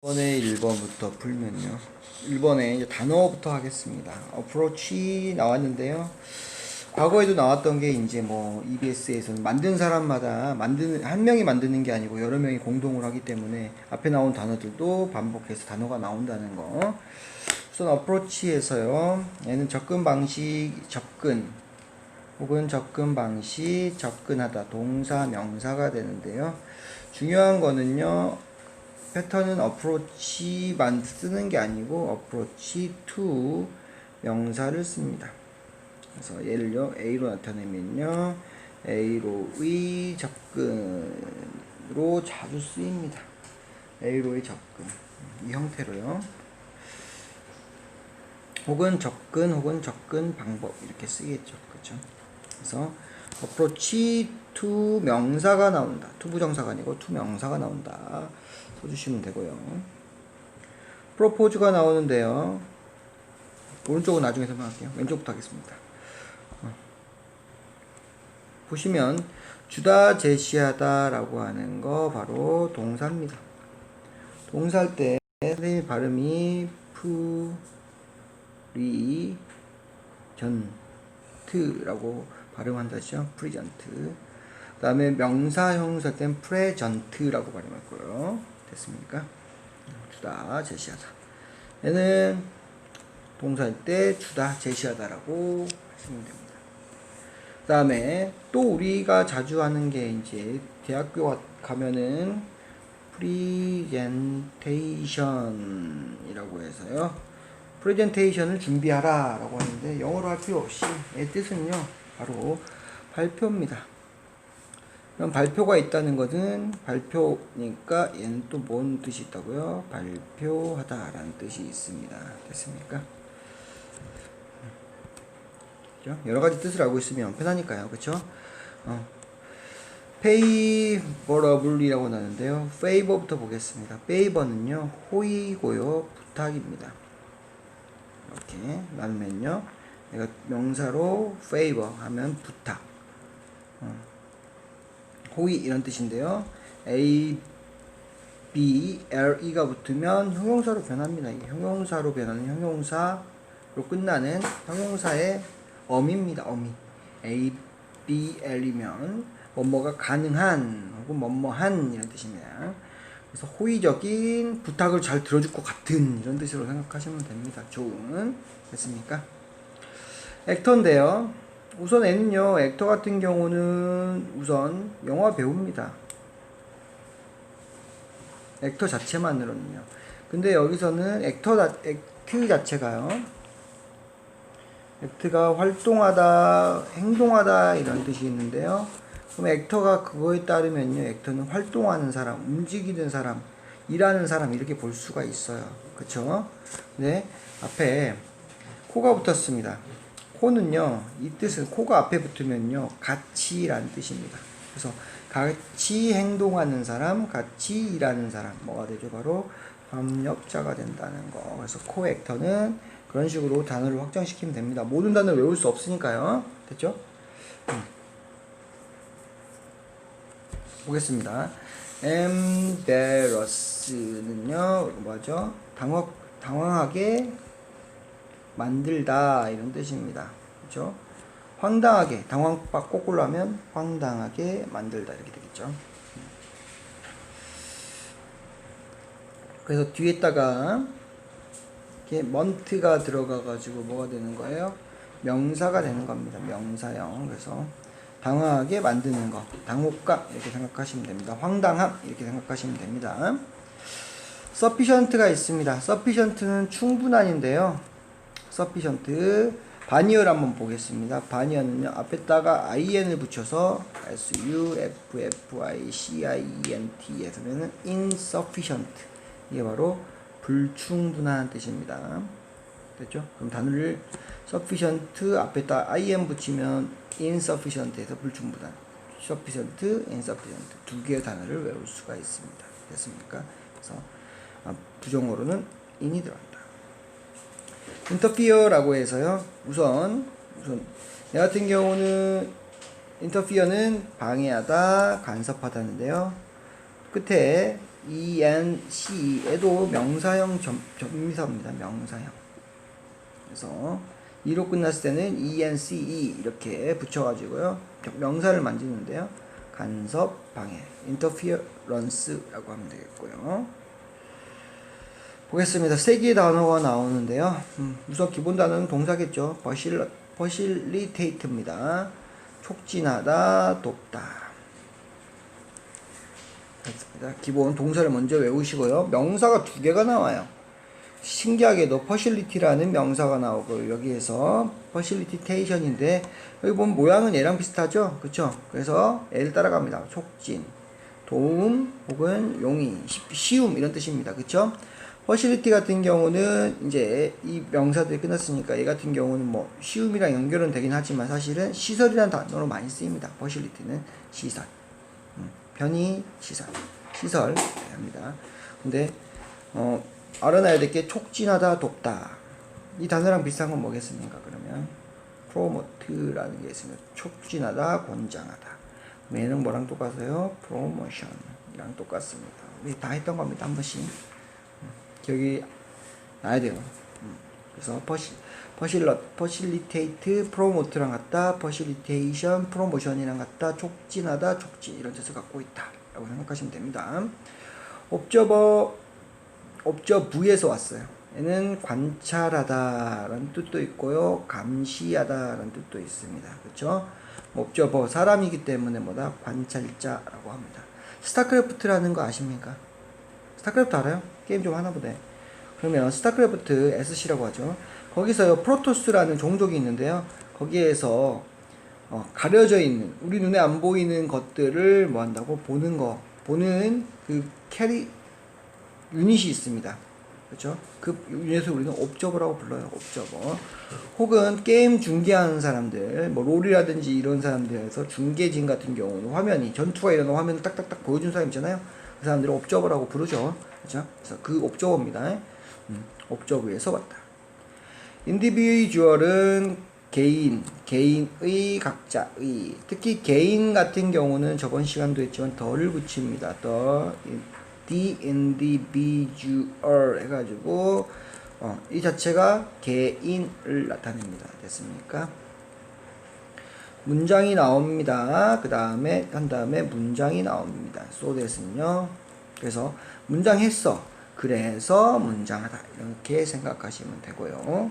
1번에 1번부터 풀면요. 1번에 이제 단어부터 하겠습니다. 어프로치 나왔는데요. 과거에도 나왔던 게 이제 뭐 EBS에서는 만든 사람마다 한 명이 만드는 게 아니고 여러 명이 공동으로 하기 때문에 앞에 나온 단어들도 반복해서 단어가 나온다는 거. 우선 어프로치에서요. 얘는 접근 방식, 접근 혹은 접근 방식, 접근하다, 동사, 명사가 되는데요. 중요한 거는요. 패턴은 approach만 쓰는 게 아니고 approach to 명사를 씁니다. 그래서 예를요 A로 나타내면요 A로의 접근으로 자주 쓰입니다. A로의 접근 이 형태로요. 혹은 접근 방법 이렇게 쓰겠죠. 그렇죠? 그래서 approach to 명사가 나온다. to 부정사가 아니고 to 명사가 나온다. 써주시면 되고요. propose가 나오는데요. 오른쪽은 나중에 설명할게요. 왼쪽부터 하겠습니다. 보시면 주다, 제시하다 라고 하는 거 바로 동사입니다. 동사할 때 선생님 발음이 프리전트라고 발음한다죠. 프리전트. 그 다음에 명사, 형용사 땐 프레전트라고 발음할 거예요. 됐습니까? 주다, 제시하다. 얘는 동사일 때 주다, 제시하다라고 하시면 됩니다. 그 다음에 또 우리가 자주 하는 게 이제 대학교 가면은 프리젠테이션이라고 해서요. 프레젠테이션을 준비하라 라고 하는데 영어로 할 필요 없이 이 뜻은요 바로 발표입니다. 그럼 발표가 있다는 것은 발표니까 얘는 또 뭔 뜻이 있다고요? 발표하다 라는 뜻이 있습니다. 됐습니까? 그렇죠? 여러가지 뜻을 알고 있으면 편하니까요. 그쵸? favorable 이라고 나는데요. favor부터 보겠습니다. favor는요 호의고요 부탁입니다. 이렇게 나누면요 내가 명사로 favor 하면 부탁, 호의 이런 뜻인데요. A, B, L, E가 붙으면 형용사로 변합니다. 이게 형용사로 변하는 형용사로 끝나는 형용사의 어미입니다. 어미. A, B, L이면 뭐뭐가 가능한 혹은 뭐뭐한 이런 뜻입니다. 그래서 호의적인 부탁을 잘 들어줄 것 같은 이런 뜻으로 생각하시면 됩니다. 좋은. 됐습니까? 액터인데요. 우선 N은요, 액터 같은 경우는 우선 영화 배우입니다. 액터 자체만으로는요. 근데 여기서는 액트 자체가요. 액트가 활동하다, 행동하다 이런 뜻이 있는데요. 그럼 액터가 그거에 따르면요. 액터는 활동하는 사람, 움직이는 사람, 일하는 사람 이렇게 볼 수가 있어요. 그쵸? 네. 앞에 코가 붙었습니다. 코는요, 이 뜻은 코가 앞에 붙으면요, 같이라는 뜻입니다. 그래서 같이 행동하는 사람, 같이 일하는 사람, 뭐가 되죠? 바로 협력자가 된다는 거. 그래서 코액터는 그런 식으로 단어를 확장시키면 됩니다. 모든 단어를 외울 수 없으니까요. 됐죠? 보겠습니다. embarrass는요, 뭐죠? 당황하게 만들다 이런 뜻입니다. 그렇죠? 황당하게 당황박 거꾸로 하면 황당하게 만들다 이렇게 되겠죠. 그래서 뒤에다가 이렇게 먼트가 들어가 가지고 뭐가 되는 거예요? 명사가 되는 겁니다. 명사형. 그래서 당황하게 만드는 거, 당혹감 이렇게 생각하시면 됩니다. 황당함 이렇게 생각하시면 됩니다. sufficient가 있습니다. sufficient는 충분한인데요. sufficient 바니어를 한번 보겠습니다. 바니어는요 앞에다가 in을 붙여서 sufficient 에서는 insufficient 이게 바로 불충분한 뜻입니다. 됐죠? 그럼 단어를 sufficient 앞에다 in 붙이면 insufficient에서 불충분한, sufficient, insufficient 두 개의 단어를 외울 수가 있습니다. 됐습니까? 그래서 부정어로는 in이 들어간다. interfere라고 해서요. 우선 얘 같은 경우는 interfere는 방해하다, 간섭하다는데요. 끝에 ENCE에도 명사형 접미사입니다. 명사형. 그래서 E로 끝났을 때는 ENCE 이렇게 붙여가지고요. 명사를 만지는데요. 간섭, 방해, interference라고 하면 되겠고요. 보겠습니다. 세 개의 단어가 나오는데요. 우선 기본 단어는 동사겠죠. facilitate입니다. 촉진하다, 돕다. 그렇습니다. 기본 동사를 먼저 외우시고요. 명사가 두 개가 나와요. 신기하게도 facility라는 명사가 나오고 여기에서 facilitation인데 여기 보면 모양은 얘랑 비슷하죠? 그쵸? 그래서 얘를 따라갑니다. 촉진, 도움 혹은 용의, 쉬움 이런 뜻입니다. 그쵸? facility 같은 경우는 이제 이 명사들이 끝났으니까 얘 같은 경우는 뭐 쉬움이랑 연결은 되긴 하지만 사실은 시설이라는 단어로 많이 쓰입니다. facility는 시설, 편의 시설, 시설 합니다. 근데 알아놔야 될 게 촉진하다, 돕다. 이 단어랑 비슷한 건 뭐겠습니까? 그러면 promote라는 게 있으면 촉진하다, 권장하다. 얘는 뭐랑 똑같아요? promotion이랑 똑같습니다. 우리 다 했던 겁니다. 한 번씩 기억이 나야 돼요. 그래서 facilitate, promote랑 같다, facilitation, promotion이랑 같다, 촉진하다, 촉진 이런 뜻을 갖고 있다 라고 생각하시면 됩니다. observe에서 왔어요. 얘는 관찰하다라는 뜻도 있고요, 감시하다라는 뜻도 있습니다. 그렇죠? observer 사람이기 때문에 뭐다? 관찰자라고 합니다. 스타크래프트라는 거 아십니까? 스타크래프트 알아요? 게임 좀 하나 보네. 그러면 스타크래프트 SC라고 하죠. 거기서요 프로토스라는 종족이 있는데요. 거기에서 가려져 있는 우리 눈에 안 보이는 것들을 뭐 한다고 보는 그 유닛이 있습니다. 그렇죠? 그 유닛을 우리는 옵저버라고 불러요. 옵저버. 혹은 게임 중계하는 사람들, 뭐 롤이라든지 이런 사람들에서 중계진 같은 경우는 화면이 전투가 일어나는 화면을 딱딱딱 보여준 사람 있잖아요. 그 사람들을 옵저버라고 부르죠. 그렇죠? 그래서 그 옵저버입니다. 옵저버에서 왔다. 인디비주얼은 개인의, 각자의. 특히 개인 같은 경우는 저번 시간도 했지만 덜을 붙입니다. the individual 해가지고 이 자체가 개인을 나타냅니다. 됐습니까? 문장이 나옵니다. 그 다음에 한 다음에 문장이 나옵니다. so that은요. 그래서 문장 했어. 그래서 문장하다 이렇게 생각하시면 되고요.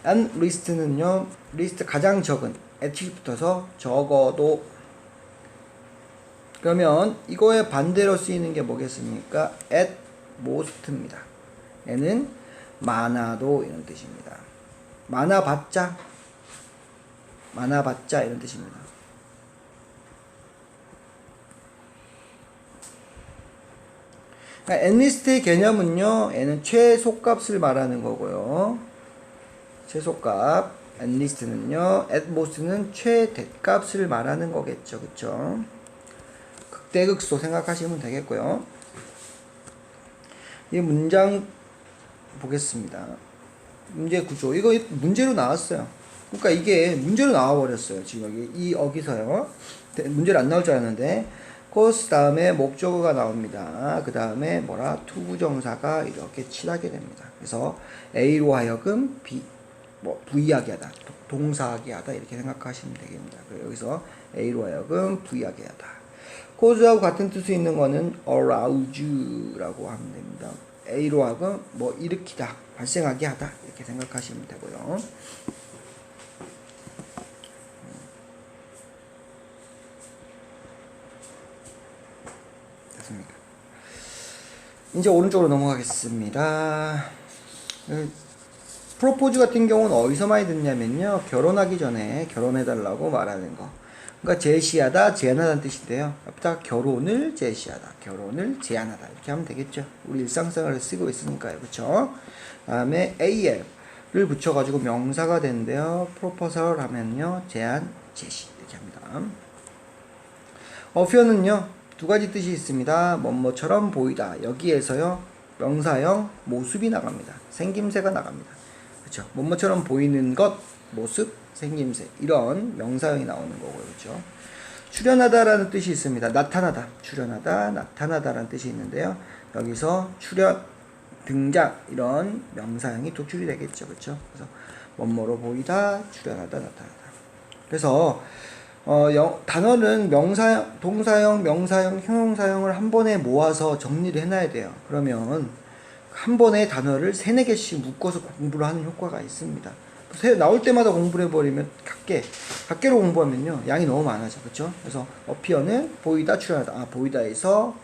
and least는요. least 가장 적은 at이 붙어서 적어도. 그러면 이거에 반대로 쓰이는 게 뭐겠습니까? at most입니다. 얘는 많아도 이런 뜻입니다. 많아봤자 이런 뜻입니다. 그러니까 atleast의 개념은요, 얘는 최소값을 말하는 거고요. 최소값, atleast는요, at most는 최대값을 말하는 거겠죠, 그쵸? 극대극소 생각하시면 되겠고요. 이 문장 보겠습니다. 문제 구조. 이거 문제로 나왔어요. 그러니까 이게 문제로 나와버렸어요. 지금 여기서요. 문제를 안 나올 줄 알았는데, 코스 다음에 목적어가 나옵니다. 그 다음에 투부정사가 이렇게 칠하게 됩니다. 그래서 A로 하여금 V하게 하다, 동사하게 하다 이렇게 생각하시면 되겠습니다. 여기서 A로 하여금 V하게 하다. 코즈하고 같은 뜻이 있는 거는 arouse라고 하면 됩니다. A로 하여금 일으키다, 발생하게 하다 이렇게 생각하시면 되고요. 됐습니까? 이제 오른쪽으로 넘어가겠습니다. 프로포즈 같은 경우는 어디서 많이 듣냐면요, 결혼하기 전에 결혼해달라고 말하는 거. 그러니까 제시하다, 제안하다는 뜻인데요. 앞에다 결혼을 제시하다, 결혼을 제안하다 이렇게 하면 되겠죠. 우리 일상생활에 쓰고 있으니까요. 그쵸? 다음에 AL을 붙여가지고 명사가 되는데요. 프로포설 하면요, 제안, 제시 이렇게 합니다. 어피어는요, 두 가지 뜻이 있습니다. 뭐처럼 보이다. 여기에서요, 명사형 모습이 나갑니다. 생김새가 나갑니다. 그쵸? 뭐처럼 보이는 것, 모습, 생김새 이런 명사형이 나오는 거고요. 그렇죠? 출현하다라는 뜻이 있습니다. 나타나다, 출현하다, 나타나다라는 뜻이 있는데요. 여기서 출현, 등장 이런 명사형이 도출이 되겠죠. 그렇죠? 그래서 뭐뭐로 보이다, 출현하다, 나타나다. 그래서 단어는 명사형, 동사형, 명사형, 형용사형을 한 번에 모아서 정리를 해놔야 돼요. 그러면 한 번에 단어를 3, 4개씩 묶어서 공부를 하는 효과가 있습니다. 나올 때마다 공부를 해버리면 각계로 공부하면요 양이 너무 많아져. 그렇죠? 그래서 어피어는 보이다, 출현하다. 보이다에서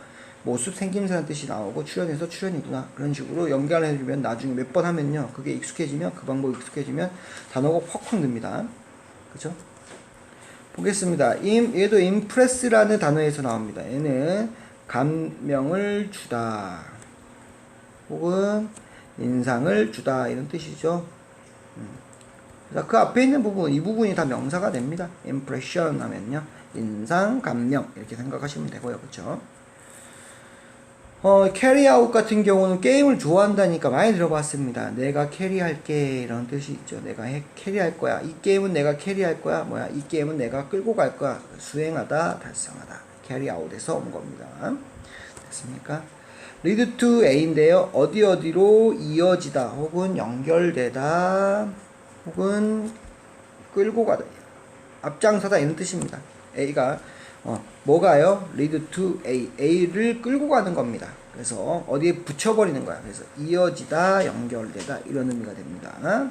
모습, 생김새라는 뜻이 나오고 출현해서 출현이구나. 그런 식으로 연결해주면 나중에 몇 번 하면요 그게 익숙해지면, 그 방법이 익숙해지면 단어가 확확 늡니다. 그렇죠? 보겠습니다. 얘도 impress라는 단어에서 나옵니다. 얘는 감명을 주다 혹은 인상을 주다 이런 뜻이죠. 그 앞에 있는 부분, 이 부분이 다 명사가 됩니다. impression 하면요 인상, 감명 이렇게 생각하시면 되고요. 그렇죠? carry out 같은 경우는 게임을 좋아한다니까 많이 들어봤습니다. 내가 캐리할게 이런 뜻이 있죠. 내가 캐리할 거야. 이 게임은 내가 캐리할 거야. 이 게임은 내가 끌고 갈 거야. 수행하다, 달성하다. carry out에서 온 겁니다. 됐습니까? lead to A인데요. 어디로 이어지다 혹은 연결되다 혹은 끌고 가다, 앞장서다 이런 뜻입니다. A가 뭐가요? lead to A, A를 끌고 가는 겁니다. 그래서 어디에 붙여버리는 거야. 그래서 이어지다, 연결되다 이런 의미가 됩니다.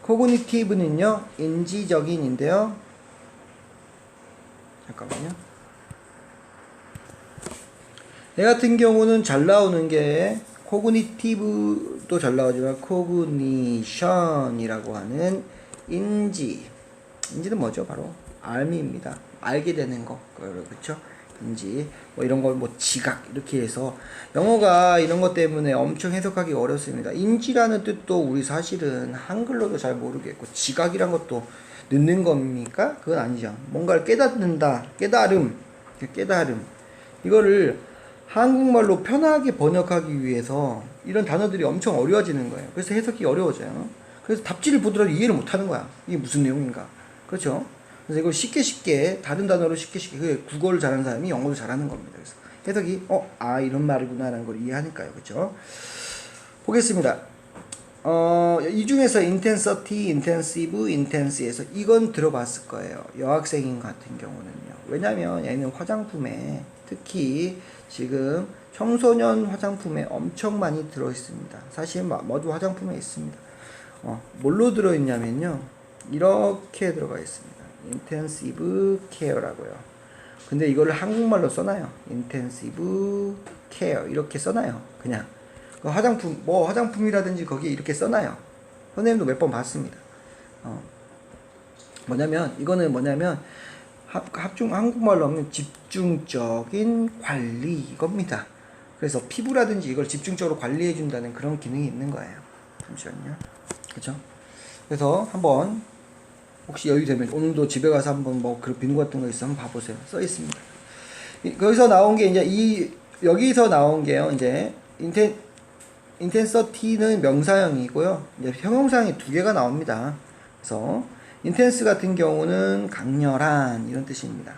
cognitive는요 인지적인인데요. 잠깐만요. 얘 같은 경우는 잘 나오는 게 cognitive도 잘 나오지만 cognition이라고 하는 인지는 뭐죠? 바로 알미입니다. 알게 되는 거, 그렇죠? 인지, 이런 걸 지각 이렇게 해서 영어가 이런 것 때문에 엄청 해석하기 어렵습니다. 인지라는 뜻도 우리 사실은 한글로도 잘 모르겠고, 지각이란 것도 늦는 겁니까? 그건 아니죠. 뭔가를 깨닫는다, 깨달음. 이거를 한국말로 편하게 번역하기 위해서 이런 단어들이 엄청 어려워지는 거예요. 그래서 해석이 어려워져요. 그래서 답지를 보더라도 이해를 못하는 거야. 이게 무슨 내용인가? 그렇죠? 그래서 이걸 쉽게 다른 단어로 쉽게 국어를 잘하는 사람이 영어도 잘하는 겁니다. 그래서 해석이 이런 말이구나라는 걸 이해하니까요. 그렇죠? 보겠습니다. 이 중에서 intensity, intensive, intense에서 이건 들어봤을 거예요. 여학생인 같은 경우는요. 왜냐면 얘는 화장품에, 특히 지금 청소년 화장품에 엄청 많이 들어있습니다. 사실 모두 화장품에 있습니다. 뭘로 들어있냐면요 이렇게 들어가 있습니다. intensive care라고요. 근데 이거를 한국말로 써놔요. intensive care 이렇게 써놔요. 그냥 화장품이라든지 거기에 이렇게 써놔요. 선생님도 몇 번 봤습니다. 이거는 한국말로 하면 집중적인 관리 이겁니다. 그래서 피부라든지 이걸 집중적으로 관리해 준다는 그런 기능이 있는 거예요. 잠시만요. 그렇죠? 그래서 한번 혹시 여유 되면 오늘도 집에 가서 한번 그런 비누 같은 거 있으면 봐보세요. 써 있습니다. 거기서 나온 게 여기서 나온 게요. 이제 intensity는 명사형이고요. 이제 형용사형이 2개가 나옵니다. 그래서 intense 같은 경우는 강렬한 이런 뜻입니다.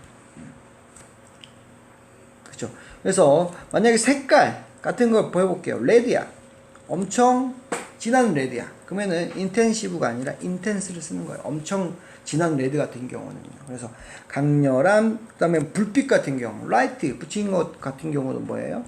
그렇죠? 그래서 만약에 색깔 같은 걸 보여볼게요. 레드야. 엄청 진한 레드야. 그러면은 intensive가 아니라 intense를 쓰는 거예요. 엄청 진한 레드 같은 경우는요. 그래서 강렬한, 그 다음에 불빛 같은 경우, 라이트 붙인 것 같은 경우는 뭐예요?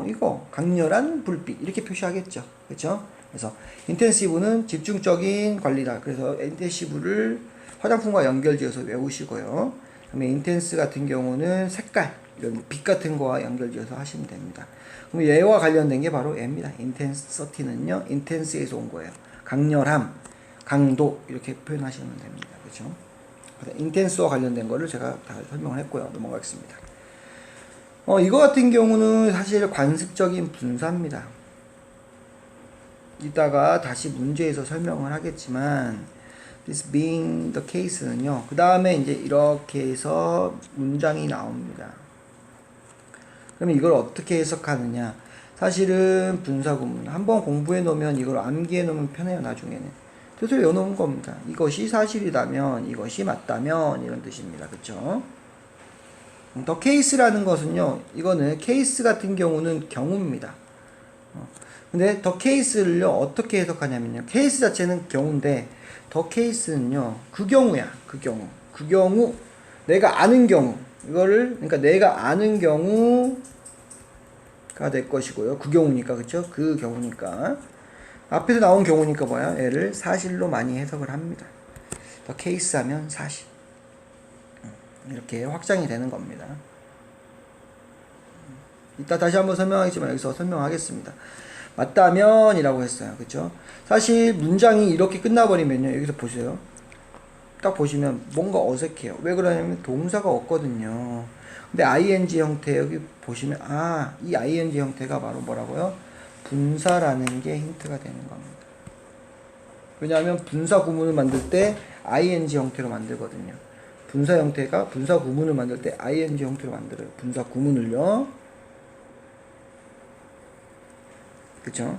이거 강렬한 불빛 이렇게 표시하겠죠. 그렇죠? 그래서 intensive는 집중적인 관리다. 그래서 intensive를 화장품과 연결지어서 외우시고요. 그다음에 intense 같은 경우는 색깔, 이런 빛 같은 거와 연결지어서 하시면 됩니다. 그럼 얘와 관련된 게 바로 얘입니다. intensity는요, intense에서 온 거예요. 강렬함, 강도 이렇게 표현하시면 됩니다. 그렇죠? intense와 관련된 거를 제가 다 설명을 했고요. 넘어가겠습니다. 이거 같은 경우는 사실 관습적인 분사입니다. 이따가 다시 문제에서 설명을 하겠지만 this being the case는요. 그 다음에 이제 이렇게 해서 문장이 나옵니다. 그러면 이걸 어떻게 해석하느냐? 사실은 분사구문 한번 공부해 놓으면 이걸 암기해 놓으면 편해요. 나중에는 뜻을 외워놓은 겁니다. 이것이 사실이라면, 이것이 맞다면 이런 뜻입니다. 그렇죠? 더 케이스라는 것은요, 이거는 케이스 같은 경우는 경우입니다. 근데 더 케이스를요, 어떻게 해석하냐면요, 케이스 자체는 경우인데, 더 케이스는요, 그 경우야, 그 경우. 그 경우, 내가 아는 경우. 이거를, 그러니까 내가 아는 경우가 될 것이고요. 그 경우니까, 그쵸? 그 경우니까. 앞에서 나온 경우니까 뭐야? 얘를 사실로 많이 해석을 합니다. 더 케이스 하면 사실. 이렇게 확장이 되는 겁니다. 이따 다시 한번 설명하겠지만 여기서 설명하겠습니다. 맞다면 이라고 했어요. 그쵸? 사실 문장이 이렇게 끝나버리면요. 여기서 보세요. 딱 보시면 뭔가 어색해요. 왜 그러냐면 동사가 없거든요. 근데 ing 형태 여기 보시면 이 ing 형태가 바로 뭐라고요? 분사라는 게 힌트가 되는 겁니다. 왜냐하면 분사 구문을 만들 때 ing 형태로 만들거든요. 분사 형태가 분사 구문을 만들 때 ing 형태로 만들어요. 분사 구문을요. 그쵸?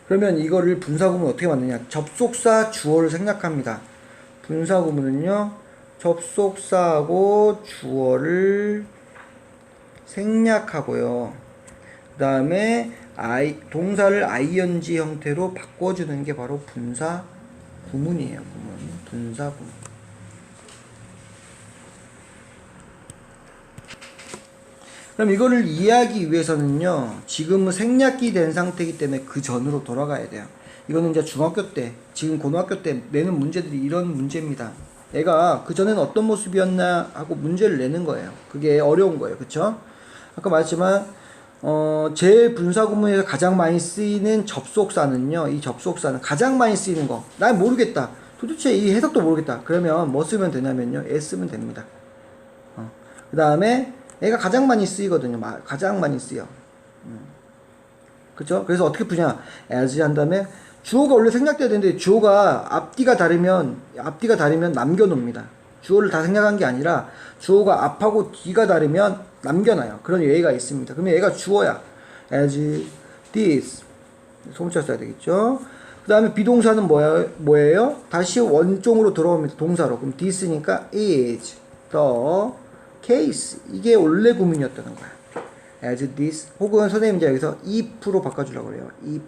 그러면 이거를 분사 구문 어떻게 만드냐? 접속사 주어를 생략합니다. 분사 구문은요, 접속사하고 주어를 생략하고요. 그 다음에 동사를 ing 형태로 바꿔주는 게 바로 분사 구문이에요. 구문. 분사 구문. 그럼 이거를 이해하기 위해서는요, 지금은 생략이 된 상태이기 때문에 그 전으로 돌아가야 돼요. 이거는 이제 중학교 때, 지금 고등학교 때 내는 문제들이 이런 문제입니다. 얘가 그 전에는 어떤 모습이었나 하고 문제를 내는 거예요. 그게 어려운 거예요. 그쵸? 아까 말했지만, 제 분사 구문에서 가장 많이 쓰이는 접속사는요, 이 접속사는 가장 많이 쓰이는 거. 난 모르겠다. 도대체 이 해석도 모르겠다. 그러면 뭐 쓰면 되냐면요, s 쓰면 됩니다. 그 다음에, 얘가 가장 많이 쓰이거든요. 가장 많이 쓰여. 그쵸? 그래서 어떻게 푸냐? as 한 다음에 주어가 원래 생략돼야 되는데 주어가 앞뒤가 다르면 남겨놓습니다. 주어를 다 생략한 게 아니라 주어가 앞하고 뒤가 다르면 남겨놔요. 그런 예의가 있습니다. 그러면 얘가 주어야. as this 소문자 써야 되겠죠? 그 다음에 비동사는 뭐예요? 다시 원종으로 돌아옵니다. 동사로. 그럼 this니까 is the case. 이게 원래 구문이었다는 거야. as this 혹은 선생님이 이제 여기서 if로 바꿔주려고 그래요. if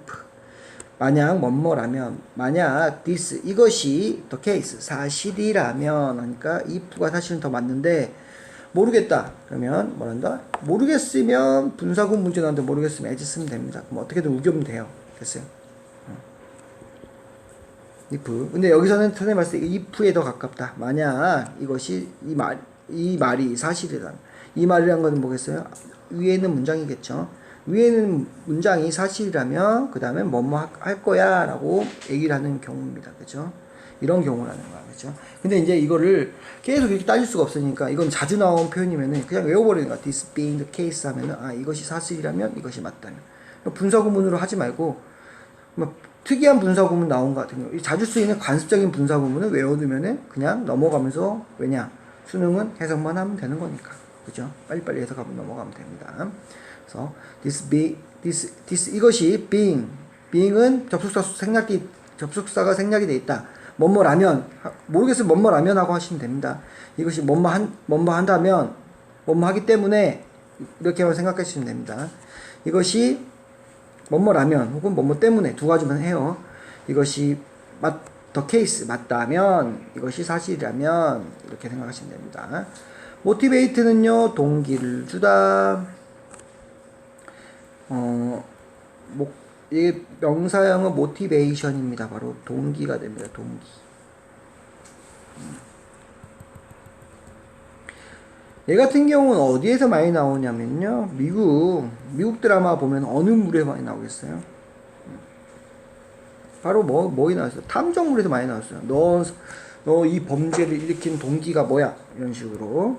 만약 뭐뭐라면, 만약 this 이것이 the case 사실이라면 하니까 if가 사실은 더 맞는데 모르겠다 그러면 뭐란다? 모르겠으면 분사구문 문제 나왔는데 모르겠으면 as 쓰면 됩니다. 그럼 어떻게든 우기면 돼요. 됐어요. if. 근데 여기서는 선생님 말씀 if에 더 가깝다. 만약 이것이 이 말이 사실이란. 이 말이란 건 뭐겠어요? 위에 있는 문장이겠죠. 위에 있는 문장이 사실이라면 그 다음에 뭐뭐 할 거야 라고 얘기를 하는 경우입니다. 그죠? 이런 경우라는 거야. 그죠? 근데 이제 이거를 계속 이렇게 따질 수가 없으니까 이건 자주 나온 표현이면은 그냥 외워버리는 거야. This being the case 하면은 이것이 사실이라면 이것이 맞다면. 분사구문으로 하지 말고 뭐 특이한 분사구문 나온 것 같은 경우 자주 쓰이는 관습적인 분사구문을 외워두면은 그냥 넘어가면서 왜냐? 수능은 해석만 하면 되는 거니까. 그죠? 빨리빨리 해석하면 넘어가면 됩니다. 그래서 this 이것이 being은 접속사가 생략이 돼 있다. 뭐뭐라면 모르겠으면 뭐뭐라면 하고 하시면 됩니다. 이것이 뭐뭐 한다면 뭐뭐 하기 때문에 이렇게만 생각하시면 됩니다. 이것이 뭐뭐라면 혹은 뭐뭐 때문에 두 가지만 해요. 이것이 the case 맞다면 이것이 사실이라면 이렇게 생각하시면 됩니다. motivate는요 동기를 주다. 이게 명사형은 motivation입니다. 바로 동기가 됩니다. 동기. 얘 같은 경우는 어디에서 많이 나오냐면요 미국 드라마 보면 어느 물에 많이 나오겠어요? 바로 뭐에 나왔어요? 탐정물에서 많이 나왔어요. 너 이 범죄를 일으킨 동기가 뭐야? 이런 식으로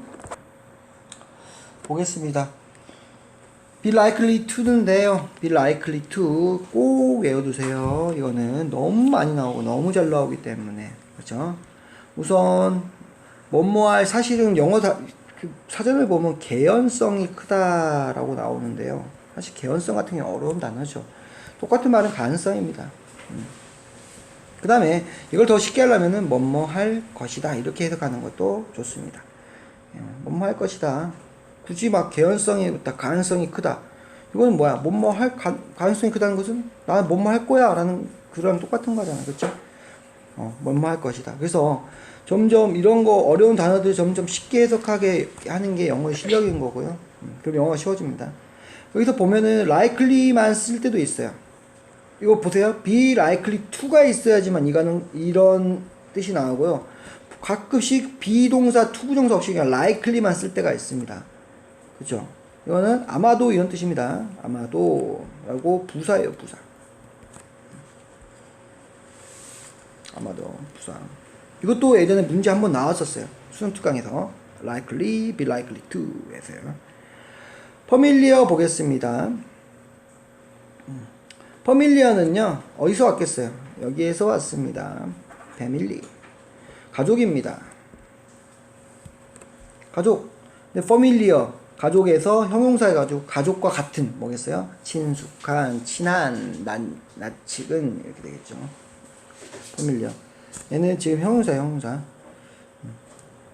보겠습니다. be likely to인데요. be likely to 꼭 외워두세요. 이거는 너무 많이 나오고 너무 잘 나오기 때문에 그렇죠? 우선 뭐뭐할 사실은 영어 사전을 보면 개연성이 크다라고 나오는데요. 사실 개연성 같은 게 어려운 단어죠. 똑같은 말은 가능성입니다. 그 다음에 이걸 더 쉽게 하려면은 뭐뭐 할 것이다 이렇게 해석하는 것도 좋습니다. 뭐뭐 할 것이다. 굳이 막 개연성이 있다, 가능성이 크다. 이거는 뭐야? 뭐뭐 할 가능성이 크다는 것은 나는 뭐뭐 할 거야 라는 그거랑 똑같은 거잖아. 그렇죠? 뭐뭐 할 것이다. 그래서 점점 이런 거 어려운 단어들 점점 쉽게 해석하게 하는 게 영어의 실력인 거고요. 그럼 영어가 쉬워집니다. 여기서 보면은 likely만 쓸 때도 있어요. 이거 보세요. be likely to가 있어야지만 이거는 이런 뜻이 나오고요. 가끔씩 비동사 to 부정사 없이 그냥 likely만 쓸 때가 있습니다. 그죠? 이거는 아마도 이런 뜻입니다. 아마도 라고 부사예요, 부사. 아마도 부사. 이것도 예전에 문제 한번 나왔었어요. 수능 특강에서 likely, be likely to 에서요. familiar 보겠습니다. familiar는요 어디서 왔겠어요? 여기에서 왔습니다. family. 가족입니다. 가족. 근데 familiar 가족에서 형용사해가지고 가족과 같은 뭐겠어요? 친숙한, 친한, 낯익은 이렇게 되겠죠. familiar. 얘는 지금 형용사예요, 형용사.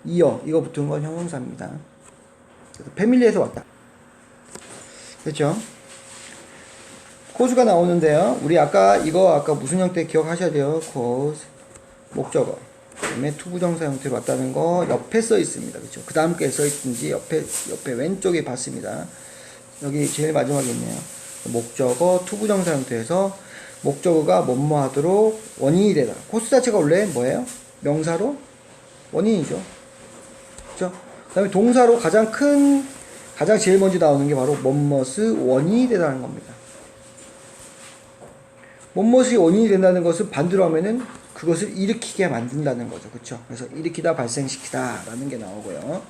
이어, 이거 붙은 건 형용사입니다. 그래서 패밀리에서 왔다. 그렇죠? 코스가 나오는데요. 우리 아까 무슨 형태 기억하셔야 돼요. 코스, 목적어. 그다음에 투부정사 형태로 왔다는 거 옆에 써 있습니다. 그렇죠? 그 다음 게 써 있든지 옆에 왼쪽에 봤습니다. 여기 제일 마지막에 있네요. 목적어 투부정사 형태에서 목적어가 뭐뭐 하도록 원인이 되다. 코스 자체가 원래 뭐예요? 명사로 원인이죠. 그렇죠? 그 다음에 동사로 가장 제일 먼저 나오는 게 바로 뭐뭇의 원인이 되다는 겁니다. 뭐뭇이 원인이 된다는 것은 반대로 하면은 그것을 일으키게 만든다는 거죠. 그렇죠? 그래서 일으키다, 발생시키다 라는 게 나오고요.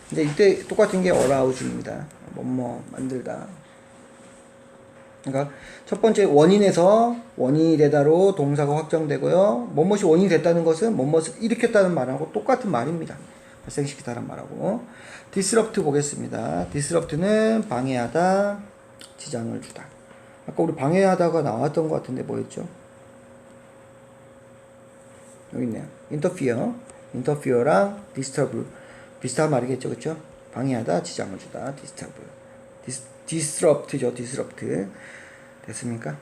근데 이때 똑같은 게 arouse입니다. 뭐뭐 만들다. 그러니까 첫 번째 원인에서 원인이 되다로 동사가 확정되고요. 뭐뭇이 원인이 됐다는 것은 뭐뭇을 일으켰다는 말하고 똑같은 말입니다. 발생시키다라는 말하고. disrupt 보겠습니다. disrupt는 방해하다, 지장을 주다. 아까 우리 방해하다가 나왔던 것 같은데 뭐였죠? 여기 있네요. interfere랑 disturb 비슷한 말이겠죠, 그렇죠? 방해하다, 지장을 주다, disturb. disrupt죠, disrupt. 됐습니까?